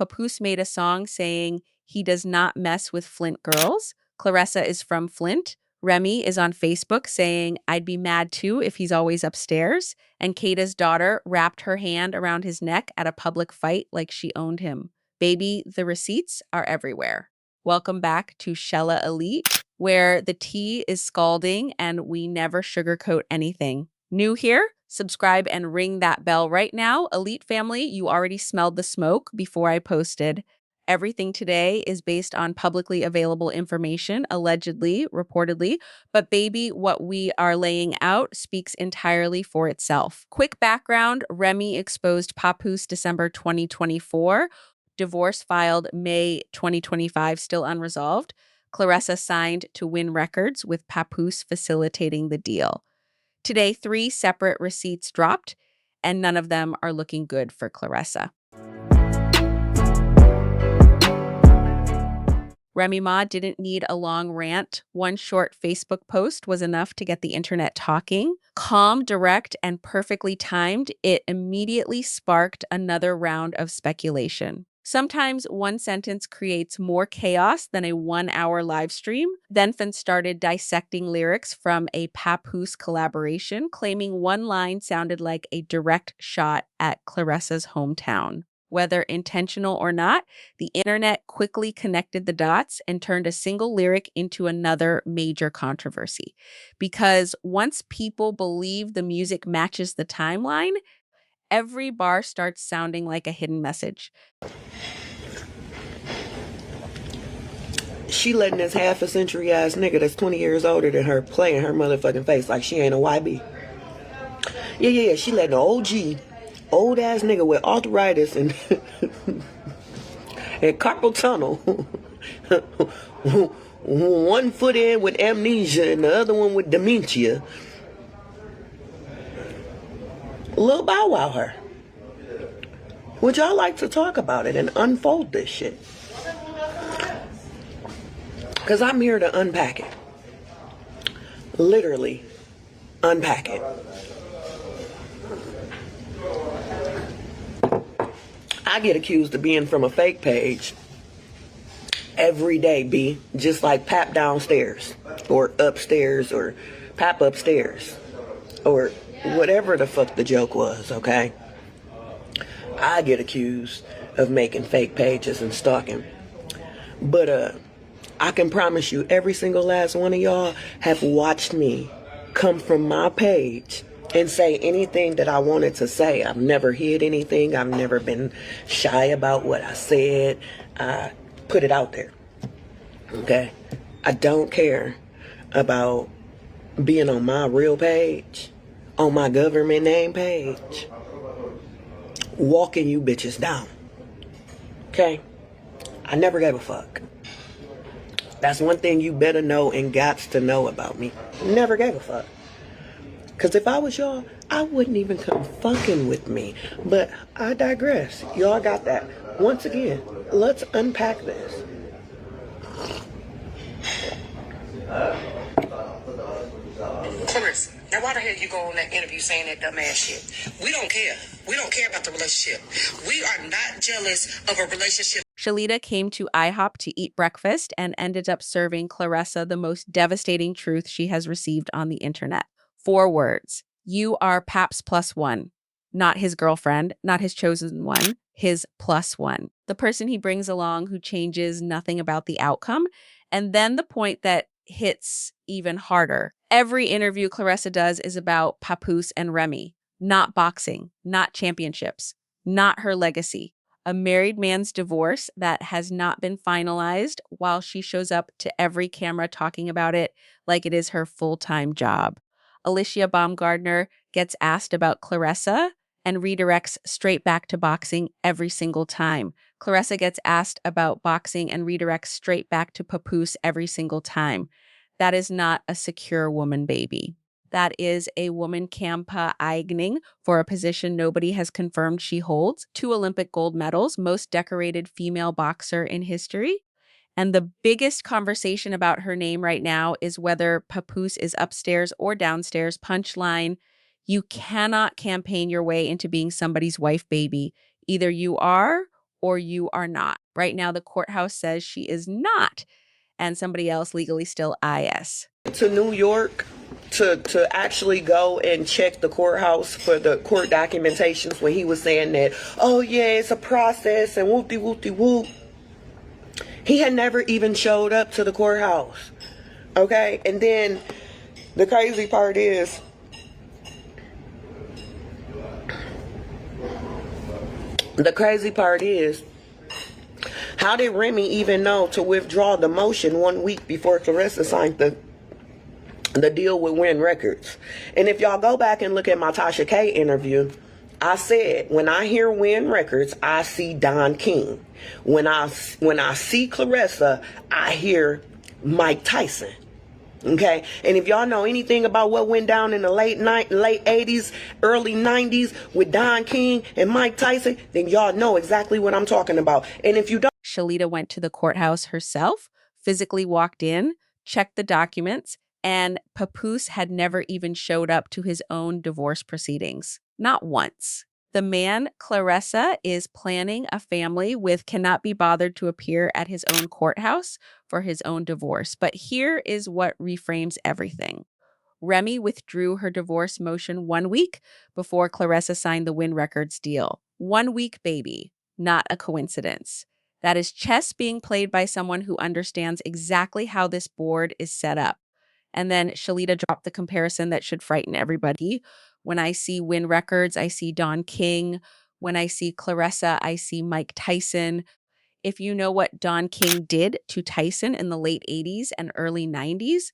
Papoose made a song saying he does not mess with Flint girls. Claressa is from Flint. Remy is on Facebook saying, I'd be mad too if he's always upstairs. And Kata's daughter wrapped her hand around his neck at a public fight like she owned him. Baby, the receipts are everywhere. Welcome back to Shella Elite, where the tea is scalding and we never sugarcoat anything. New here? Subscribe and ring that bell right now. Elite family, you already smelled the smoke before I posted. Everything today is based on publicly available information, allegedly, reportedly, but baby, what we are laying out speaks entirely for itself. Quick background, Remy exposed Papoose December 2024. Divorce filed May 2025, still unresolved. Claressa signed to Win Records with Papoose facilitating the deal. Today, 3 separate receipts dropped, and none of them are looking good for Claressa. Remy Ma didn't need a long rant. One short Facebook post was enough to get the internet talking. Calm, direct, and perfectly timed, it immediately sparked another round of speculation. Sometimes one sentence creates more chaos than a 1-hour live stream. Then fans started dissecting lyrics from a Papoose collaboration, claiming one line sounded like a direct shot at Claressa's hometown. Whether intentional or not, the internet quickly connected the dots and turned a single lyric into another major controversy. Because once people believe the music matches the timeline, every bar starts sounding like a hidden message. She letting this half a century ass nigga that's 20 years older than her play in her motherfucking face like she ain't a YB. Yeah. She letting an OG, old ass nigga with arthritis and and carpal tunnel, one foot in with amnesia and the other one with dementia, Lil Bow Wow her. Would y'all like to talk about it and unfold this shit? Because I'm here to unpack it. Literally unpack it. I get accused of being from a fake page every day, B. Just like Pap downstairs or upstairs or Pap upstairs or whatever the fuck the joke was, okay? I get accused of making fake pages and stalking. But I can promise you every single last one of y'all have watched me come from my page and say anything that I wanted to say. I've never hid anything. I've never been shy about what I said. I put it out there. Okay? I don't care about being on my real page, on my government name page, walking you bitches down. Okay? I never gave a fuck. That's one thing you better know and gots to know about me. Never gave a fuck. Because if I was y'all, I wouldn't even come fucking with me. But I digress. Y'all got that. Once again, let's unpack this. Claressa, now why the hell you go on that interview saying that dumbass shit? We don't care. We don't care about the relationship. We are not jealous of a relationship. Shalita came to IHOP to eat breakfast and ended up serving Claressa the most devastating truth she has received on the internet. 4 words. You are Pap's +1. Not his girlfriend, not his chosen one, his +1. The person he brings along who changes nothing about the outcome. And then the point that hits even harder. Every interview Claressa does is about Papoose and Remy. Not boxing, not championships, not her legacy. A married man's divorce that has not been finalized while she shows up to every camera talking about it like it is her full-time job. Alicia Baumgardner gets asked about Claressa and redirects straight back to boxing every single time. Claressa gets asked about boxing and redirects straight back to Papoose every single time. That is not a secure woman, baby. That is a woman campaigning for a position nobody has confirmed she holds, 2 Olympic gold medals, most decorated female boxer in history. And the biggest conversation about her name right now is whether Papoose is upstairs or downstairs. Punchline, you cannot campaign your way into being somebody's wife, baby. Either you are or you are not. Right now, the courthouse says she is not, and somebody else legally still is. To New York to actually go and check the courthouse for the court documentations when he was saying that, oh yeah, it's a process and whoop-de-whoop-de-whoop. He had never even showed up to the courthouse. Okay? And then the crazy part is, how did Remy even know to withdraw the motion 1 week before Claressa signed the deal with Win Records? And if y'all go back and look at my Tasha K interview, I said, when I hear Win Records, I see Don King. When I see Claressa, I hear Mike Tyson. Okay, and if y'all know anything about what went down in the late 80s, early 90s with Don King and Mike Tyson, then y'all know exactly what I'm talking about. And if you don't, Shalita went to the courthouse herself, physically walked in, checked the documents, and Papoose had never even showed up to his own divorce proceedings. Not once. The man, Claressa, is planning a family with cannot be bothered to appear at his own courthouse for his own divorce. But here is what reframes everything. Remy withdrew her divorce motion 1 week before Claressa signed the Win Records deal. 1 week, baby. Not a coincidence. That is chess being played by someone who understands exactly how this board is set up. And then Shalita dropped the comparison that should frighten everybody. When I see Win Records, I see Don King. When I see Claressa, I see Mike Tyson. If you know what Don King did to Tyson in the late 80s and early 90s,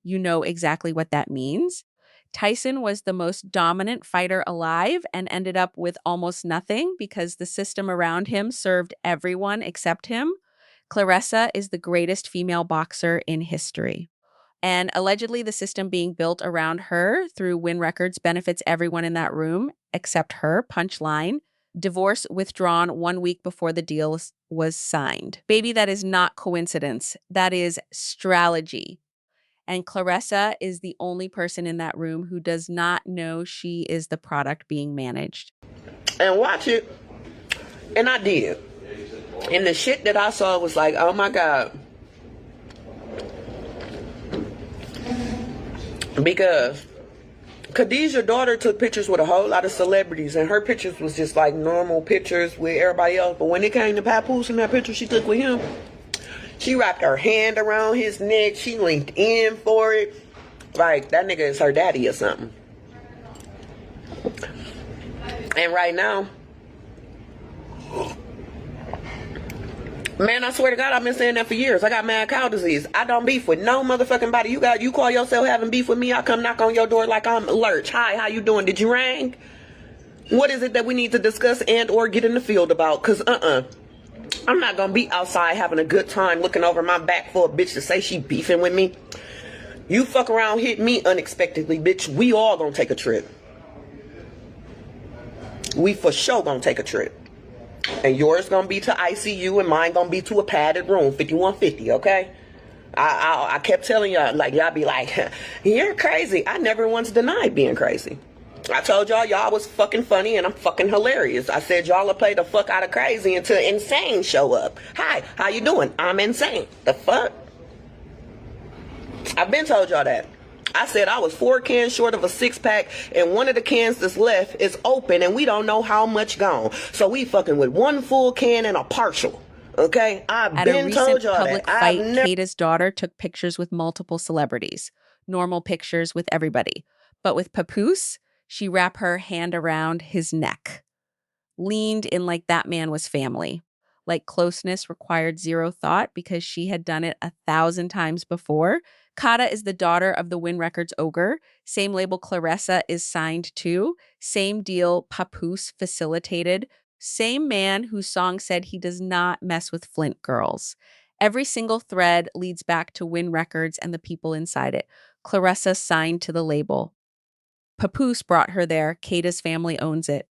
you know exactly what that means. Tyson was the most dominant fighter alive and ended up with almost nothing because the system around him served everyone except him. Claressa is the greatest female boxer in history. And allegedly, the system being built around her through Win Records benefits everyone in that room except her. Punchline. Divorce withdrawn 1 week before the deal was signed. Baby, that is not coincidence. That is strategy. And Claressa is the only person in that room who does not know she is the product being managed. and watch it, and I did. And the shit that I saw was like, oh my God. Because Cuhdeejah's daughter took pictures with a whole lot of celebrities, and her pictures was just like normal pictures with everybody else. But when it came to Papoose and that picture she took with him, she wrapped her hand around his neck. She leaned in for it. Like, that nigga is her daddy or something. And right now, man, I swear to God, I've been saying that for years. I got mad cow disease. I don't beef with no motherfucking body. You call yourself having beef with me, I come knock on your door like I'm Lurch. Hi, how you doing? Did you ring? What is it that we need to discuss and or get in the field about? Because, I'm not going to be outside having a good time looking over my back for a bitch to say she beefing with me. You fuck around, hit me unexpectedly, bitch. We all going to take a trip. We for sure going to take a trip. And yours gonna be to ICU and mine gonna be to a padded room, 5150, okay? I kept telling y'all, like, y'all be like, you're crazy. I never once denied being crazy. I told y'all was fucking funny and I'm fucking hilarious. I said y'all will play the fuck out of crazy until insane show up. Hi, how you doing? I'm insane. The fuck? I've been told y'all that. I said I was 4 cans short of a 6-pack, and one of the cans that's left is open, and we don't know how much gone. So we fucking with 1 full can and a partial. Okay, I've been told y'all that. At a recent public fight, Cuhdeejah's daughter took pictures with multiple celebrities, normal pictures with everybody. But with Papoose, she wrapped her hand around his neck, leaned in like that man was family. Like closeness required zero thought because she had done it 1,000 times before. Kata is the daughter of the Win Records ogre. Same label Claressa is signed to. Same deal Papoose facilitated. Same man whose song said he does not mess with Flint girls. Every single thread leads back to Win Records and the people inside it. Claressa signed to the label. Papoose brought her there. Kata's family owns it.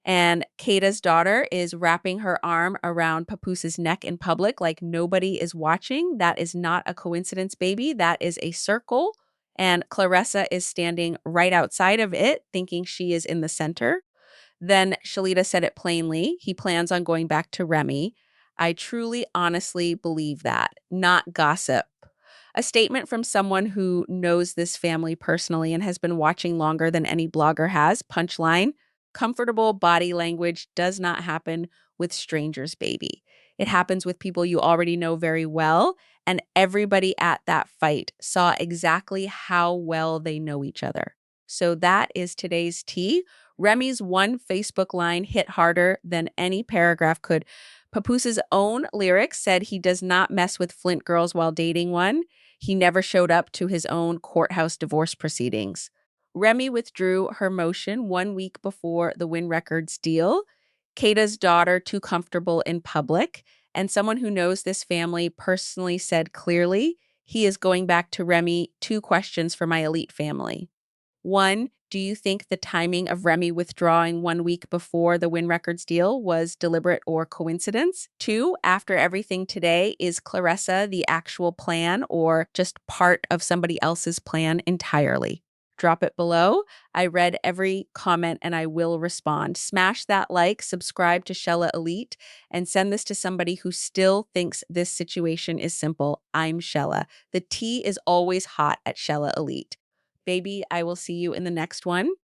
And Kata's daughter is wrapping her arm around Papoose's neck in public like nobody is watching. That is not a coincidence, baby. That is a circle. And Claressa is standing right outside of it, thinking she is in the center. Then Shalita said it plainly. He plans on going back to Remy. I truly, honestly believe that, not gossip. A statement from someone who knows this family personally and has been watching longer than any blogger has. Punchline: comfortable body language does not happen with strangers, baby. It happens with people you already know very well, and everybody at that fight saw exactly how well they know each other. So that is today's tea. Remy's one Facebook line hit harder than any paragraph could. Papoose's own lyrics said he does not mess with Flint girls while dating one. He never showed up to his own courthouse divorce proceedings. Remy withdrew her motion 1 week before the Win Records deal. Kata's daughter too comfortable in public, and someone who knows this family personally said clearly, he is going back to Remy. 2 questions for my elite family. 1, do you think the timing of Remy withdrawing 1 week before the Win Records deal was deliberate or coincidence? 2, after everything today, is Claressa the actual plan or just part of somebody else's plan entirely? Drop it below. I read every comment and I will respond. Smash that like, subscribe to Shella Elite, and send this to somebody who still thinks this situation is simple. I'm Shella. The tea is always hot at Shella Elite. Baby, I will see you in the next one.